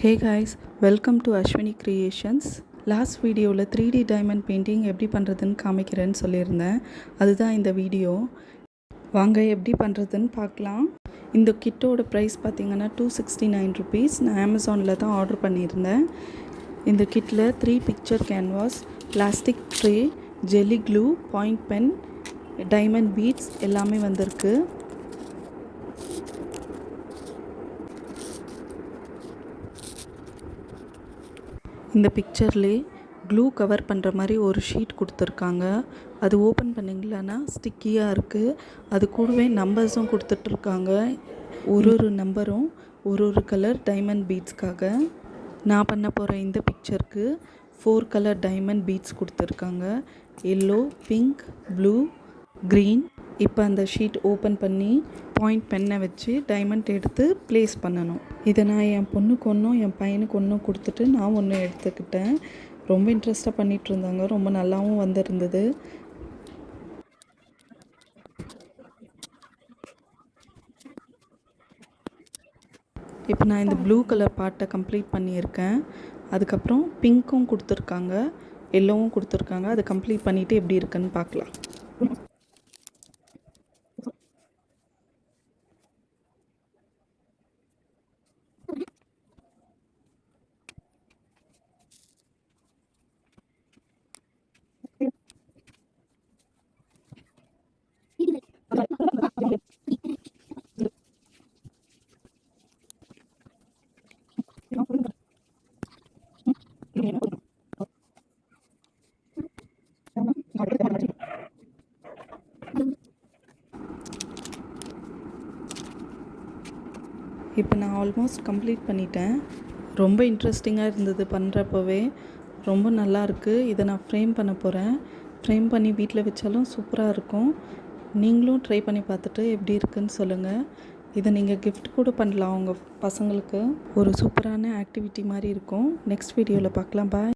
Hey guys, welcome to Ashwini Creations. Last வீடியோவில் 3D diamond painting எப்படி பண்ணுறதுன்னு காமிக்கிறேன்னு சொல்லியிருந்தேன். அதுதான் இந்த வீடியோ. வாங்க எப்படி பண்ணுறதுன்னு பார்க்கலாம். இந்த கிட்டோட ப்ரைஸ் பார்த்திங்கன்னா ₹269. நான் அமேசானில் தான் ஆர்டர் பண்ணியிருந்தேன். இந்த கிட்டில் 3 picture canvas, plastic tray, jelly glue, point pen, diamond beads எல்லாமே வந்திருக்கு. இந்த பிக்சர்லேயே க்ளூ கவர் பண்ணுற மாதிரி ஒரு ஷீட் கொடுத்துருக்காங்க. அது ஓப்பன் பண்ணிங்களன்னா ஸ்டிக்கியாக இருக்குது. அது கூடவே நம்பர்ஸும் கொடுத்துட்ருக்காங்க. ஒரு நம்பரும் ஒரு கலர் டைமண்ட் பீட்ஸ்க்காக. நான் பண்ண போகிற இந்த பிக்சருக்கு 4 கலர் டைமண்ட் பீட்ஸ் கொடுத்துருக்காங்க. Yellow, pink, blue, green. இப்போ அந்த ஷீட் ஓப்பன் பண்ணி பாயிண்ட் பென்னை வச்சு டைமண்ட் எடுத்து ப்ளேஸ் பண்ணணும். இதை நான் என் பொண்ணுக்கு ஒன்றும் என் பையனுக்கு ஒன்றும் கொடுத்துட்டு நான் ஒன்று எடுத்துக்கிட்டேன். ரொம்ப இன்ட்ரெஸ்ட்டாக பண்ணிகிட்டு இருந்தாங்க. ரொம்ப நல்லாவும் வந்திருந்தது. இப்போ நான் இந்த ப்ளூ கலர் பார்ட்டை கம்ப்ளீட் பண்ணியிருக்கேன். அதுக்கப்புறம் பிங்க்கும் கொடுத்துருக்காங்க, எல்லோவும் கொடுத்துருக்காங்க. அதை கம்ப்ளீட் பண்ணிவிட்டு எப்படி இருக்குன்னு பார்க்கலாம். இப்போ நான் ஆல்மோஸ்ட் கம்ப்ளீட் பண்ணிட்டேன். ரொம்ப இன்ட்ரெஸ்டிங்காக இருந்தது பண்ணுறப்பவே. ரொம்ப நல்லாயிருக்கு. இதை நான் ஃப்ரேம் பண்ண போகிறேன். ஃப்ரேம் பண்ணி வீட்டில் வச்சாலும் சூப்பராக இருக்கும். நீங்களும் ட்ரை பண்ணி பார்த்துட்டு எப்படி இருக்குன்னு சொல்லுங்கள். இதை நீங்கள் கிஃப்ட் கூட பண்ணலாம் உங்கள் பசங்களுக்கு. ஒரு சூப்பரான ஆக்டிவிட்டி மாதிரி இருக்கும். நெக்ஸ்ட் வீடியோவில் பார்க்கலாம். பாய்.